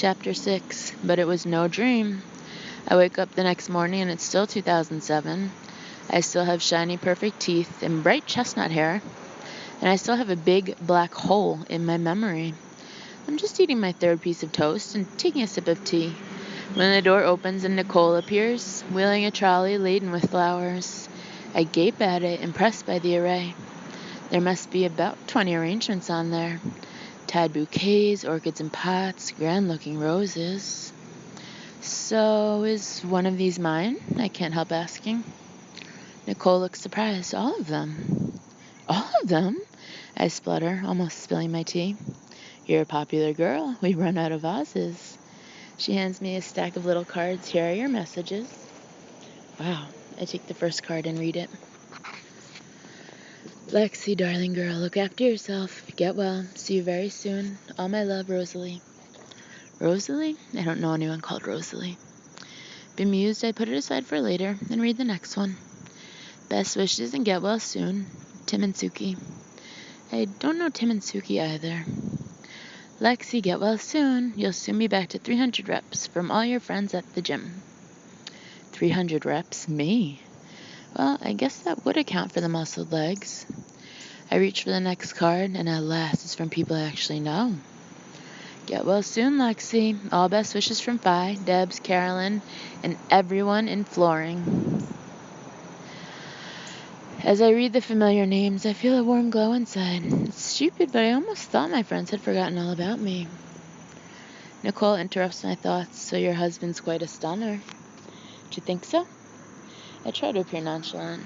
Chapter 6. But it was no dream. I wake up the next morning and it's still 2007. I still have shiny, perfect teeth and bright chestnut hair. And I still have a big black hole in my memory. I'm just eating my third piece of toast and taking a sip of tea when the door opens and Nicole appears, wheeling a trolley laden with flowers. I gape at it, impressed by the array. There must be about 20 arrangements on there. Tied bouquets, orchids in pots, grand-looking roses. So, is one of these mine? I can't help asking. Nicole looks surprised. All of them? All of them? I splutter, almost spilling my tea. You're a popular girl. We run out of vases. She hands me a stack of little cards. Here are your messages. Wow. I take the first card and read it. Lexi, darling girl, look after yourself. Get well. See you very soon. All my love, Rosalie. Rosalie? I don't know anyone called Rosalie. Bemused, I put it aside for later and read the next one. Best wishes and get well soon. Tim and Suki. I don't know Tim and Suki either. Lexi, get well soon. You'll soon be back to 300 reps from all your friends at the gym. 300 reps? Me? Well, I guess that would account for the muscled legs. I reach for the next card, and at last it's from people I actually know. Get well soon, Lexi. All best wishes from Phi, Debs, Carolyn, and everyone in flooring. As I read the familiar names, I feel a warm glow inside. It's stupid, but I almost thought my friends had forgotten all about me. Nicole interrupts my thoughts. So your husband's quite a stunner. Do you think so? I try to appear nonchalant.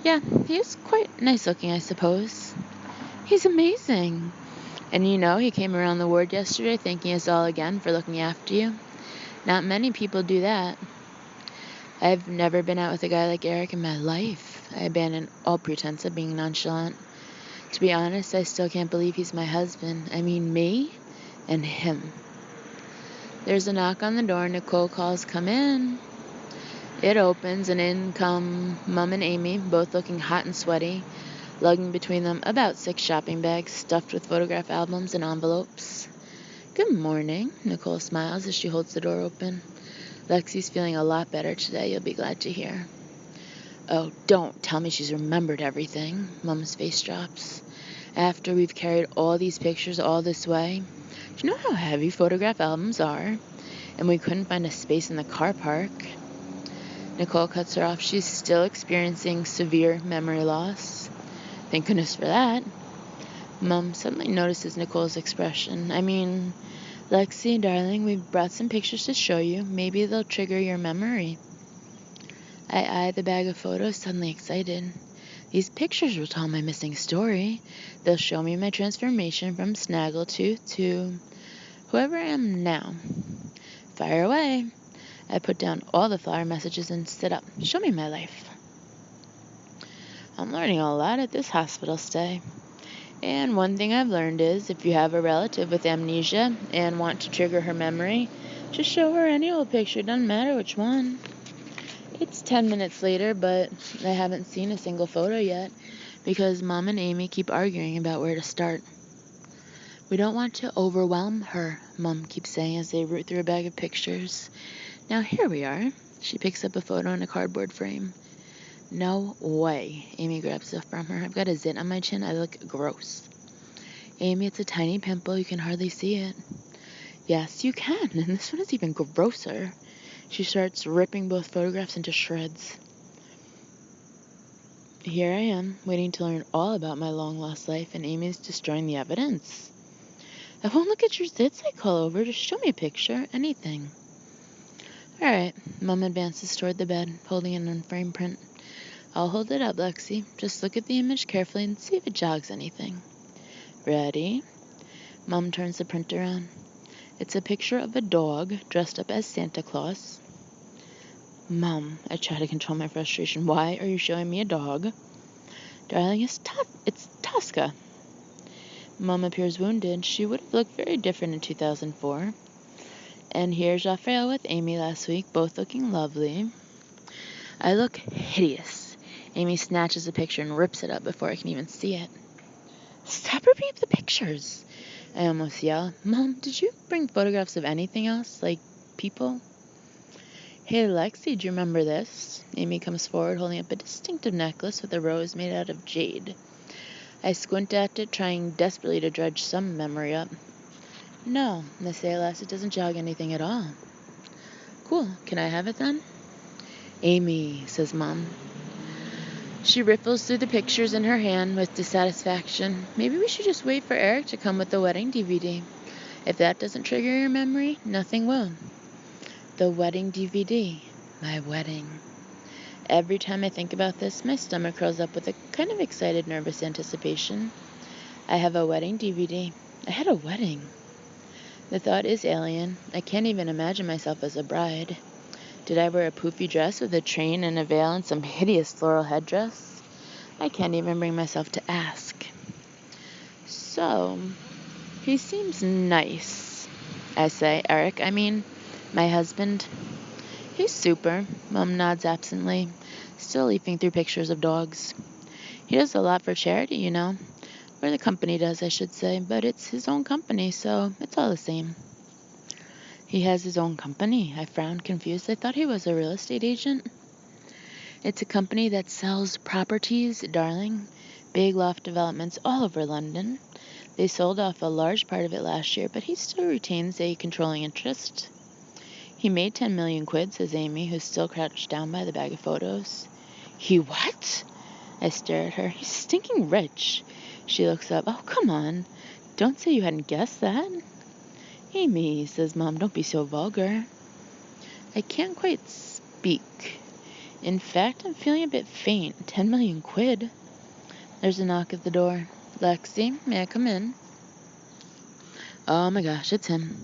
Yeah, he is quite nice looking, I suppose. He's amazing. And you know, he came around the ward yesterday thanking us all again for looking after you. Not many people do that. I've never been out with a guy like Eric in my life. I abandoned all pretense of being nonchalant. To be honest, I still can't believe he's my husband. I mean, me and him. There's a knock on the door. Nicole calls, "Come in." It opens, and in come Mum and Amy, both looking hot and sweaty, lugging between them about 6 shopping bags stuffed with photograph albums and envelopes. Good morning, Nicole smiles as she holds the door open. Lexi's feeling a lot better today, you'll be glad to hear. Oh, don't tell me she's remembered everything. Mum's face drops. After we've carried all these pictures all this way, do you know how heavy photograph albums are? And we couldn't find a space in the car park. Nicole cuts her off. She's still experiencing severe memory loss. Thank goodness for that. Mum suddenly notices Nicole's expression. I mean, Lexi, darling, we've brought some pictures to show you. Maybe they'll trigger your memory. I eye the bag of photos, suddenly excited. These pictures will tell my missing story. They'll show me my transformation from Snaggletooth to whoever I am now. Fire away. I put down all the flower messages and sit up. Show me my life. I'm learning a lot at this hospital stay. And one thing I've learned is if you have a relative with amnesia and want to trigger her memory, just show her any old picture, doesn't matter which one. It's 10 minutes later, but I haven't seen a single photo yet because Mom and Amy keep arguing about where to start. We don't want to overwhelm her, Mom keeps saying as they root through a bag of pictures. Now here we are. She picks up a photo in a cardboard frame. No way. Amy grabs it from her. I've got a zit on my chin. I look gross. Amy, it's a tiny pimple. You can hardly see it. Yes, you can. And this one is even grosser. She starts ripping both photographs into shreds. Here I am, waiting to learn all about my long-lost life, and Amy's destroying the evidence. I won't look at your zits, I call over. Just show me a picture. Anything. All right. Mom advances toward the bed, holding an unframed print. I'll hold it up, Lexi. Just look at the image carefully and see if it jogs anything. Ready? Mom turns the print around. It's a picture of a dog dressed up as Santa Claus. Mom, I try to control my frustration. Why are you showing me a dog? Darling, it's Tosca. Mom appears wounded. She would have looked very different in 2004. And here's Raphael with Amy last week, both looking lovely. I look hideous. Amy snatches a picture and rips it up before I can even see it. Stop ripping up the pictures. I almost yell, Mom, did you bring photographs of anything else, like people? Hey, Lexi, do you remember this? Amy comes forward holding up a distinctive necklace with a rose made out of jade. I squint at it, trying desperately to dredge some memory up. No, I say alas, it doesn't jog anything at all. Cool, can I have it then? Amy, says Mom. She riffles through the pictures in her hand with dissatisfaction. Maybe we should just wait for Eric to come with the wedding DVD. If that doesn't trigger your memory, nothing will. The wedding DVD. My wedding. Every time I think about this, my stomach curls up with a kind of excited, nervous anticipation. I have a wedding DVD. I had a wedding. The thought is alien. I can't even imagine myself as a bride. Did I wear a poofy dress with a train and a veil and some hideous floral headdress? I can't even bring myself to ask. So, he seems nice, I say. Eric, I mean, my husband. He's super, Mom nods absently, still leafing through pictures of dogs. He does a lot for charity, you know. Or the company does, I should say, but it's his own company, so it's all the same. He has his own company. I frowned, confused. I thought he was a real estate agent. It's a company that sells properties, darling. Big loft developments all over London. They sold off a large part of it last year, but he still retains a controlling interest. He made 10 million quid, says Amy, who's still crouched down by the bag of photos. He what? I stare at her. He's stinking rich. She looks up. Oh, come on. Don't say you hadn't guessed that. Amy, says Mom, don't be so vulgar. I can't quite speak. In fact, I'm feeling a bit faint. 10 million quid. There's a knock at the door. Lexi, may I come in? Oh my gosh, it's him.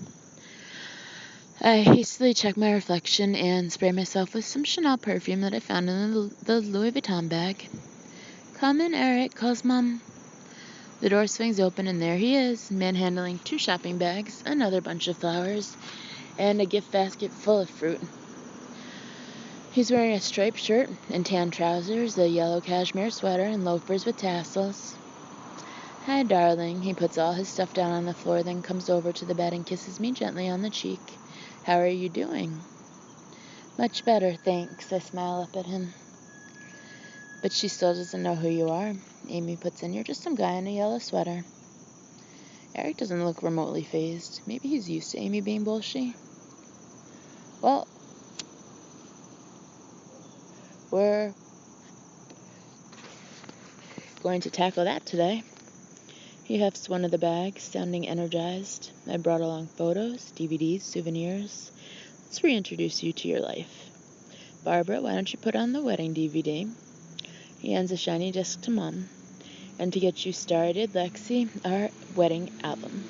I hastily check my reflection and spray myself with some Chanel perfume that I found in the Louis Vuitton bag. Come in, Eric, calls Mom. The door swings open, and there he is, manhandling 2 shopping bags, another bunch of flowers, and a gift basket full of fruit. He's wearing a striped shirt and tan trousers, a yellow cashmere sweater, and loafers with tassels. Hi, darling. He puts all his stuff down on the floor, then comes over to the bed and kisses me gently on the cheek. How are you doing? Much better, thanks. I smile up at him. But she still doesn't know who you are. Amy puts in, you're just some guy in a yellow sweater. Eric doesn't look remotely fazed. Maybe he's used to Amy being bullshit. Well, we're going to tackle that today. He hefts one of the bags, sounding energized. I brought along photos, DVDs, souvenirs. Let's reintroduce you to your life. Barbara, why don't you put on the wedding DVD? He hands a shiny disc to Mom. And to get you started, Lexi, our wedding album.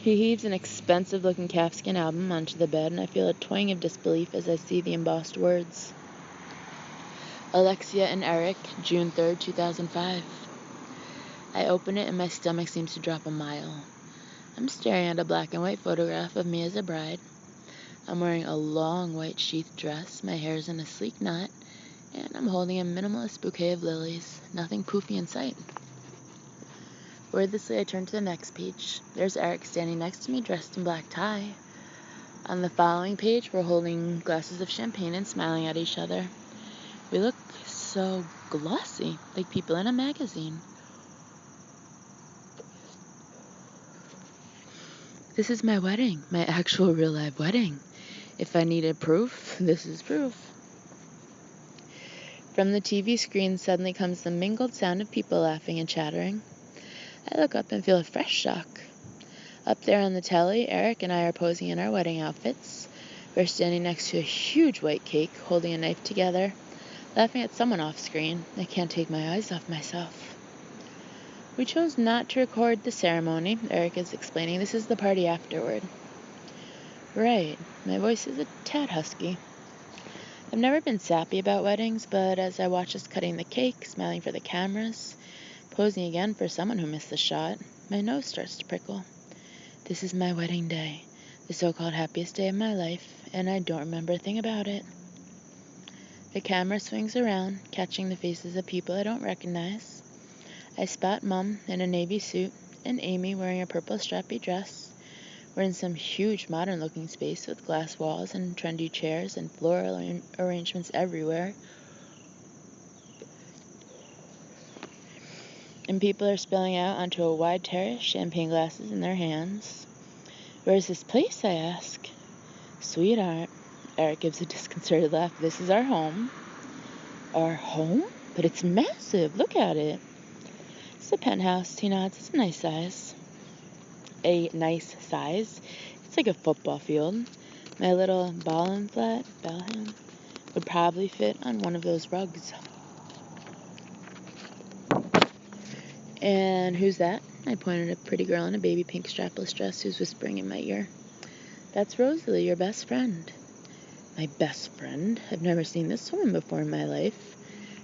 He heaves an expensive-looking calfskin album onto the bed, and I feel a twang of disbelief as I see the embossed words. Alexia and Eric, June 3rd, 2005. I open it and my stomach seems to drop a mile. I'm staring at a black and white photograph of me as a bride. I'm wearing a long white sheath dress, my hair's in a sleek knot, and I'm holding a minimalist bouquet of lilies, nothing poofy in sight. Wordlessly, I turn to the next page. There's Eric standing next to me, dressed in black tie. On the following page, we're holding glasses of champagne and smiling at each other. We look so glossy, like people in a magazine. This is my wedding, my actual real-life wedding. If I needed proof, this is proof. From the TV screen suddenly comes the mingled sound of people laughing and chattering. I look up and feel a fresh shock. Up there on the telly, Eric and I are posing in our wedding outfits. We're standing next to a huge white cake, holding a knife together, laughing at someone off screen. I can't take my eyes off myself. We chose not to record the ceremony, Eric is explaining. This is the party afterward. Right, my voice is a tad husky. I've never been sappy about weddings, but as I watch us cutting the cake, smiling for the cameras, posing again for someone who missed the shot, my nose starts to prickle. This is my wedding day, the so-called happiest day of my life, and I don't remember a thing about it. The camera swings around, catching the faces of people I don't recognize. I spot Mum in a navy suit and Amy wearing a purple strappy dress. We're in some huge modern-looking space with glass walls and trendy chairs and floral arrangements everywhere. And people are spilling out onto a wide terrace, champagne glasses in their hands. Where's this place, I ask. Sweetheart, Eric gives a disconcerted laugh. This is our home. Our home? But it's massive. Look at it. It's a penthouse, he nods. It's a nice size. A nice size? It's like a football field. My little ball and flat would probably fit on one of those rugs. And who's that? I pointed at a pretty girl in a baby pink strapless dress who's whispering in my ear. That's Rosalie, your best friend. My best friend? I've never seen this woman before in my life.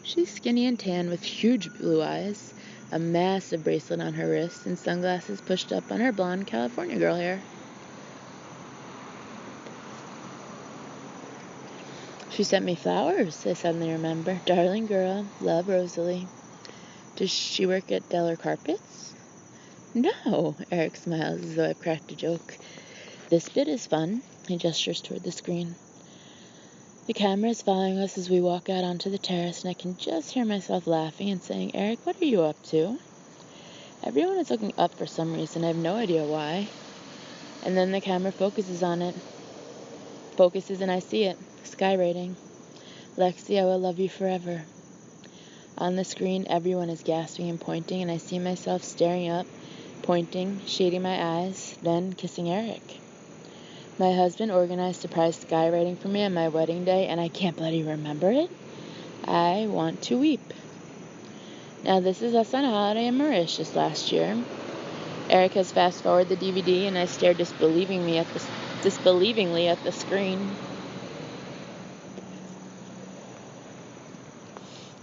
She's skinny and tan with huge blue eyes, a massive bracelet on her wrist, and sunglasses pushed up on her blonde California girl hair. She sent me flowers, I suddenly remember. Darling girl, love Rosalie. Does she work at Deller Carpets? No, Eric smiles as though I've cracked a joke. This bit is fun. He gestures toward the screen. The camera is following us as we walk out onto the terrace, and I can just hear myself laughing and saying, Eric, what are you up to? Everyone is looking up for some reason. I have no idea why. And then the camera focuses on it. Focuses and I see it. Skywriting. Lexi, I will love you forever. On the screen, everyone is gasping and pointing, and I see myself staring up, pointing, shading my eyes, then kissing Eric. My husband organized surprise skywriting for me on my wedding day, and I can't bloody remember it. I want to weep. Now, this is us on holiday in Mauritius last year. Eric has fast-forwarded the DVD, and I stare disbelievingly at the screen.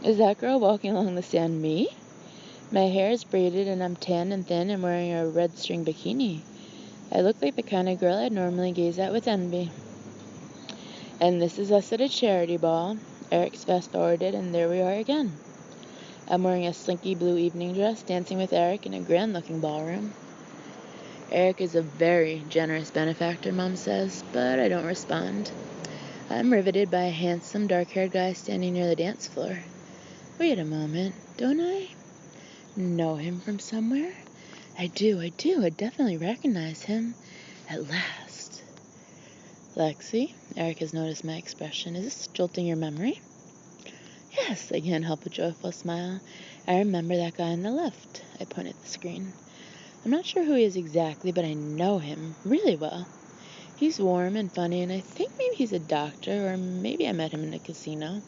Is that girl walking along the sand me? My hair is braided, and I'm tan and thin and wearing a red string bikini. I look like the kind of girl I'd normally gaze at with envy. And this is us at a charity ball. Eric's fast-forwarded, and there we are again. I'm wearing a slinky blue evening dress, dancing with Eric in a grand-looking ballroom. Eric is a very generous benefactor, Mom says, but I don't respond. I'm riveted by a handsome, dark-haired guy standing near the dance floor. Wait a moment, don't I know him from somewhere? I do. I definitely recognize him. At last. Lexi, Eric has noticed my expression. Is this jolting your memory? Yes, I can't help a joyful smile. I remember that guy on the left. I point at the screen. I'm not sure who he is exactly, but I know him really well. He's warm and funny, and I think maybe he's a doctor, or maybe I met him in a casino.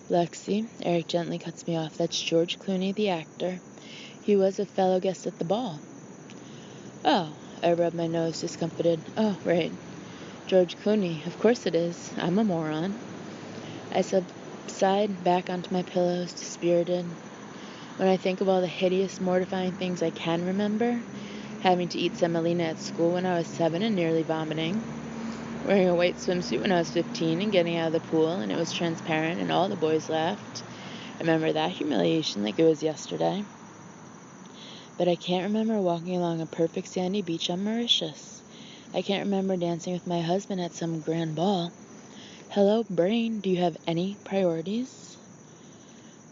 Lexi, Eric gently cuts me off. That's George Clooney, the actor. He was a fellow guest at the ball. Oh, I rub my nose, discomfited. Oh, right. George Clooney. Of course it is. I'm a moron. I subside back onto my pillows, dispirited. When I think of all the hideous, mortifying things I can remember, having to eat semolina at school when I was 7 and nearly vomiting, wearing a white swimsuit when I was 15 and getting out of the pool and it was transparent and all the boys laughed. I remember that humiliation like it was yesterday. But I can't remember walking along a perfect sandy beach on Mauritius. I can't remember dancing with my husband at some grand ball. Hello, brain, do you have any priorities?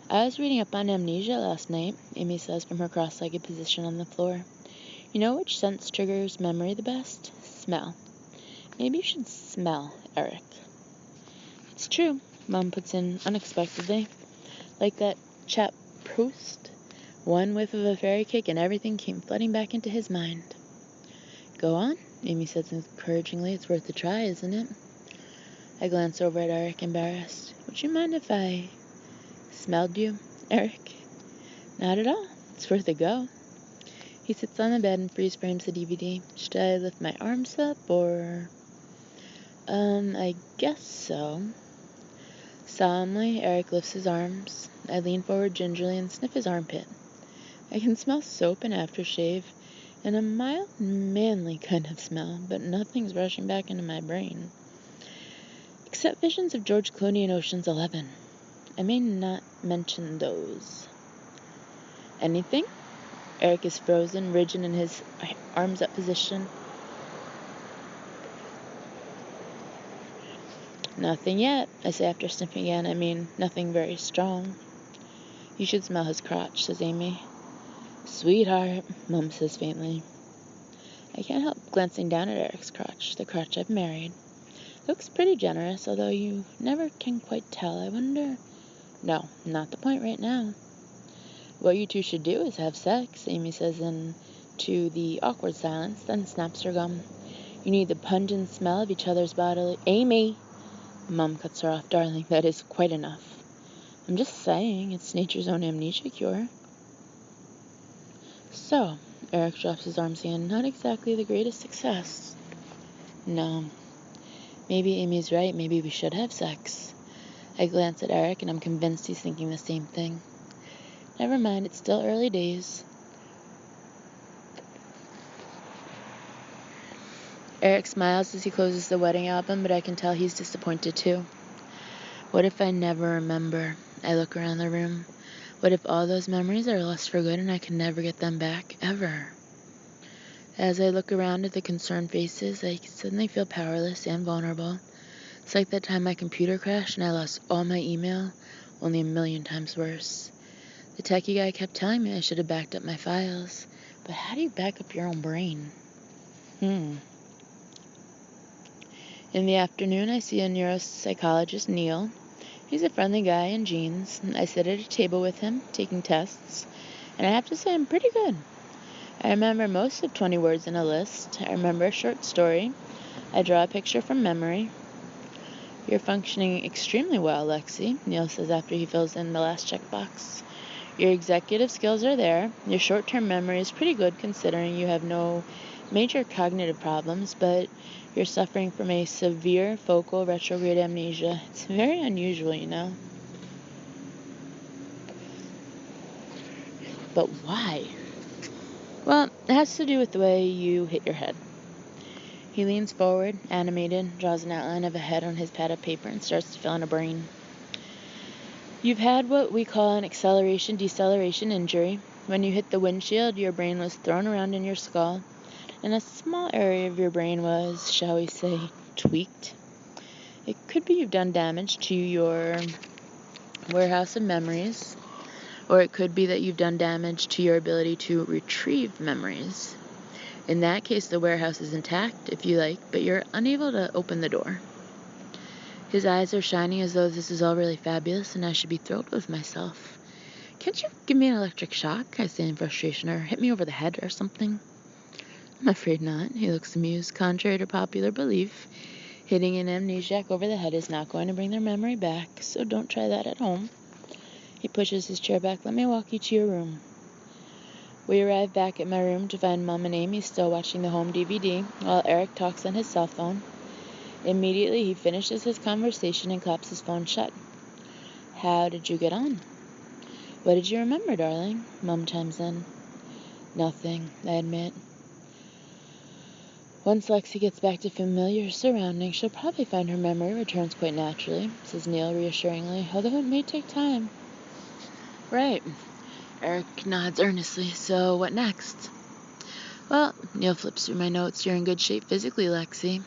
I was reading up on amnesia last night, Amy says from her cross-legged position on the floor. You know which sense triggers memory the best? Smell. Maybe you should smell, Eric. It's true, Mom puts in unexpectedly. Like that chap Proust. One whiff of a fairy cake and everything came flooding back into his mind. Go on, Amy says encouragingly. It's worth a try, isn't it? I glance over at Eric, embarrassed. Would you mind if I smelled you, Eric? Not at all. It's worth a go. He sits on the bed and freeze frames the DVD. Should I lift my arms up, or... I guess so. Solemnly, Eric lifts his arms. I lean forward gingerly and sniff his armpit. I can smell soap and aftershave, and a mild, manly kind of smell, but nothing's rushing back into my brain. Except visions of George Clooney in Ocean's 11. I may not mention those. Anything? Eric is frozen, rigid in his arms up position. Nothing yet, I say after sniffing again. I mean, nothing very strong. You should smell his crotch, says Amy. Sweetheart, Mom says faintly. I can't help glancing down at Eric's crotch, the crotch I've married. Looks pretty generous, although you never can quite tell. I wonder... No, not the point right now. What you two should do is have sex, Amy says into the awkward silence, then snaps her gum. You need the pungent smell of each other's bodily... Amy! Mom cuts her off. Darling, that is quite enough. I'm just saying, it's nature's own amnesia cure. So, Eric drops his arms again. Not exactly the greatest success. No. Maybe Amy's right. Maybe we should have sex. I glance at Eric, and I'm convinced he's thinking the same thing. Never mind, it's still early days. Eric smiles as he closes the wedding album, but I can tell he's disappointed too. What if I never remember? I look around the room. What if all those memories are lost for good and I can never get them back, ever? As I look around at the concerned faces, I suddenly feel powerless and vulnerable. It's like that time my computer crashed and I lost all my email, only 1,000,000 times worse. The techie guy kept telling me I should have backed up my files. But how do you back up your own brain? In the afternoon, I see a neuropsychologist, Neil. He's a friendly guy in jeans. I sit at a table with him, taking tests, and I have to say I'm pretty good. I remember most of 20 words in a list. I remember a short story. I draw a picture from memory. You're functioning extremely well, Lexi, Neil says after he fills in the last checkbox. Your executive skills are there. Your short-term memory is pretty good considering you have no major cognitive problems, but you're suffering from a severe focal retrograde amnesia. It's very unusual, you know. But why? Well, it has to do with the way you hit your head. He leans forward, animated, draws an outline of a head on his pad of paper, and starts to fill in a brain. You've had what we call an acceleration-deceleration injury. When you hit the windshield, your brain was thrown around in your skull, and a small area of your brain was, shall we say, tweaked. It could be you've done damage to your warehouse of memories, or it could be that you've done damage to your ability to retrieve memories. In that case, the warehouse is intact, if you like, but you're unable to open the door. His eyes are shining as though this is all really fabulous and I should be thrilled with myself. Can't you give me an electric shock? I say in frustration, or hit me over the head or something. I'm afraid not. He looks amused. Contrary to popular belief, hitting an amnesiac over the head is not going to bring their memory back, so don't try that at home. He pushes his chair back. Let me walk you to your room. We arrive back at my room to find Mom and Amy still watching the home DVD while Eric talks on his cell phone. Immediately, he finishes his conversation and claps his phone shut. How did you get on? What did you remember, darling? Mom chimes in. Nothing, I admit. Once Lexi gets back to familiar surroundings, she'll probably find her memory returns quite naturally, says Neil reassuringly, although it may take time. Right. Eric nods earnestly. So, what next? Well, Neil flips through my notes. You're in good shape physically, Lexi.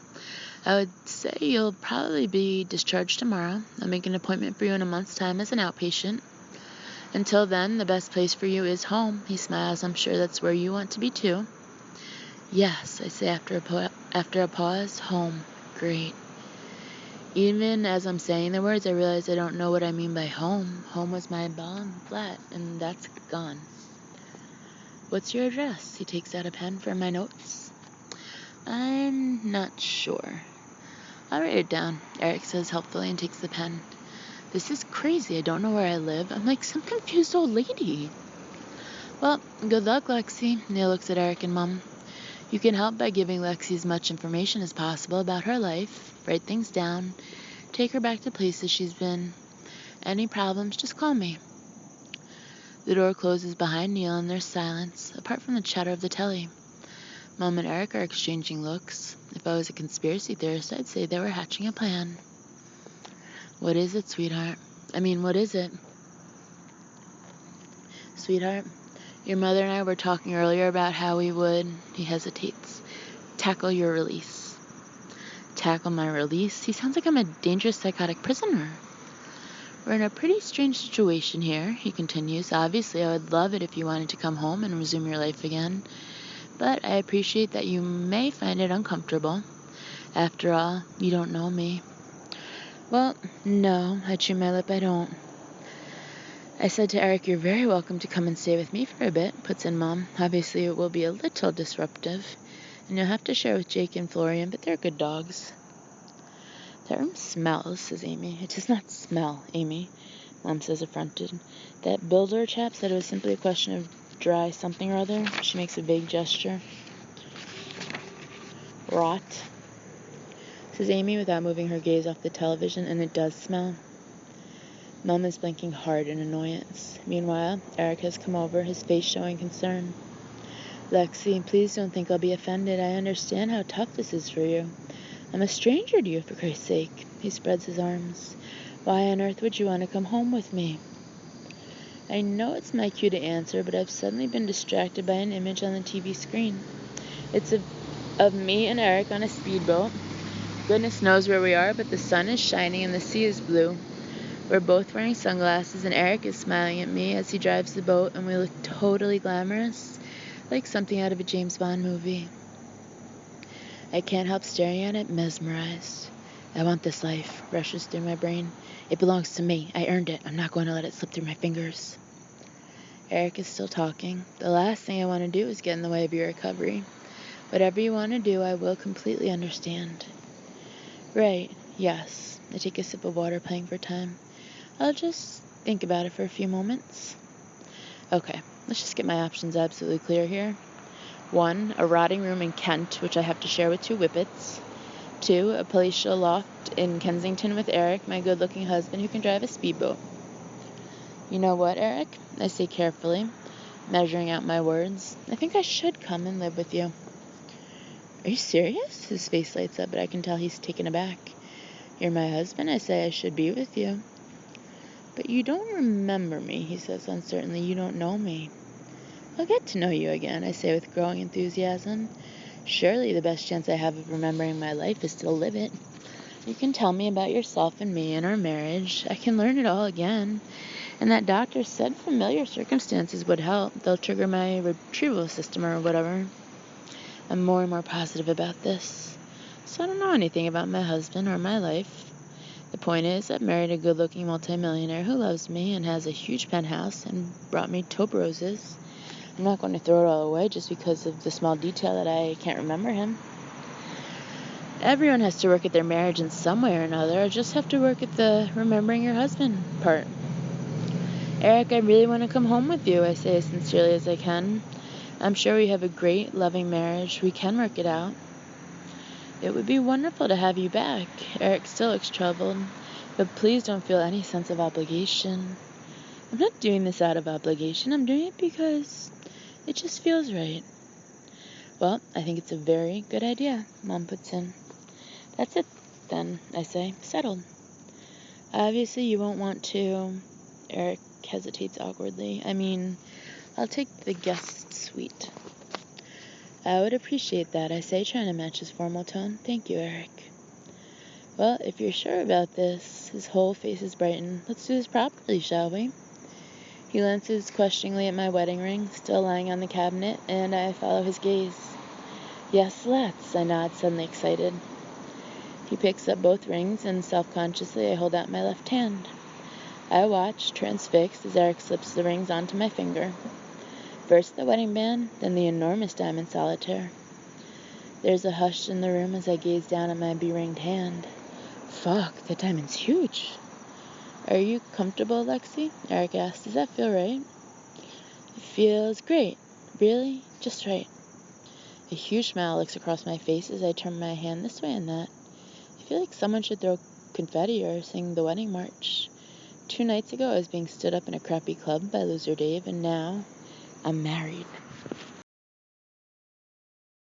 I would say you'll probably be discharged tomorrow. I'll make an appointment for you in a month's time as an outpatient. Until then, the best place for you is home. He smiles. I'm sure that's where you want to be too. Yes, I say after a pause. Home. Great. Even as I'm saying the words, I realize I don't know what I mean by home. Home was my bottom flat, and that's gone. What's your address? He takes out a pen for my notes. I'm not sure. I'll write it down, Eric says helpfully and takes the pen. This is crazy. I don't know where I live. I'm like some confused old lady. Well, good luck, Lexi. Neil looks at Eric and Mom. You can help by giving Lexi as much information as possible about her life. Write things down. Take her back to places she's been. Any problems, just call me. The door closes behind Neil and there's silence, apart from the chatter of the telly. Mom and Eric are exchanging looks. If I was a conspiracy theorist, I'd say they were hatching a plan. What is it, sweetheart? I mean, what is it? Sweetheart, your mother and I were talking earlier about how we would, he hesitates, tackle your release. Tackle my release? He sounds like I'm a dangerous psychotic prisoner. We're in a pretty strange situation here, he continues. Obviously, I would love it if you wanted to come home and resume your life again, but I appreciate that you may find it uncomfortable. After all, you don't know me. Well, no, I chew my lip, I don't. I said to Eric, you're very welcome to come and stay with me for a bit, puts in Mom. Obviously, it will be a little disruptive, and you'll have to share with Jake and Florian, but they're good dogs. That room smells, says Amy. It does not smell, Amy, Mom says affronted. That builder chap said it was simply a question of dry something or other. She makes a vague gesture. Rot, says Amy without moving her gaze off the television, and it does smell. Mom is blinking hard in annoyance. Meanwhile, Eric has come over, his face showing concern. Lexi, please don't think I'll be offended. I understand how tough this is for you. I'm a stranger to you, for Christ's sake. He spreads his arms. Why on earth would you want to come home with me? I know it's my cue to answer, but I've suddenly been distracted by an image on the TV screen. It's of me and Eric on a speedboat. Goodness knows where we are, but the sun is shining and the sea is blue. We're both wearing sunglasses, and Eric is smiling at me as he drives the boat, and we look totally glamorous, like something out of a James Bond movie. I can't help staring at it, mesmerized. I want this life, rushes through my brain. It belongs to me. I earned it. I'm not going to let it slip through my fingers. Eric is still talking. The last thing I want to do is get in the way of your recovery. Whatever you want to do, I will completely understand. Right, yes. I take a sip of water, playing for time. I'll just think about it for a few moments. Okay, let's just get my options absolutely clear here. 1, a rotting room in Kent, which I have to share with 2 whippets. 2, a palatial loft in Kensington with Eric, my good-looking husband who can drive a speedboat. You know what, Eric? I say carefully, measuring out my words. I think I should come and live with you. Are you serious? His face lights up, but I can tell he's taken aback. You're my husband. I say I should be with you. But you don't remember me, he says uncertainly. You don't know me. I'll get to know you again, I say with growing enthusiasm. Surely the best chance I have of remembering my life is to live it. You can tell me about yourself and me and our marriage. I can learn it all again. And that doctor said familiar circumstances would help. They'll trigger my retrieval system or whatever. I'm more and more positive about this. So I don't know anything about my husband or my life. The point is, I've married a good-looking multimillionaire who loves me and has a huge penthouse and brought me taupe roses. I'm not going to throw it all away just because of the small detail that I can't remember him. Everyone has to work at their marriage in some way or another. I just have to work at the remembering your husband part. Eric, I really want to come home with you, I say as sincerely as I can. I'm sure we have a great, loving marriage. We can work it out. It would be wonderful to have you back. Eric still looks troubled, but please don't feel any sense of obligation. I'm not doing this out of obligation. I'm doing it because it just feels right. Well, I think it's a very good idea, Mom puts in. That's it, then, I say. Settled. Obviously, you won't want to. Eric hesitates awkwardly. I mean, I'll take the guest suite. I would appreciate that, I say, trying to match his formal tone. Thank you, Eric. Well, if you're sure about this, his whole face is brightened. Let's do this properly, shall we? He glances questioningly at my wedding ring, still lying on the cabinet, and I follow his gaze. Yes, let's, I nod, suddenly excited. He picks up both rings, and self-consciously I hold out my left hand. I watch, transfixed, as Eric slips the rings onto my finger. First the wedding band, then the enormous diamond solitaire. There's a hush in the room as I gaze down at my be-ringed hand. Fuck, that diamond's huge. Are you comfortable, Lexi? Eric asks. Does that feel right? It feels great. Really? Just right. A huge smile looks across my face as I turn my hand this way and that. I feel like someone should throw confetti or sing the wedding march. 2 nights ago, I was being stood up in a crappy club by Loser Dave, and now I'm married.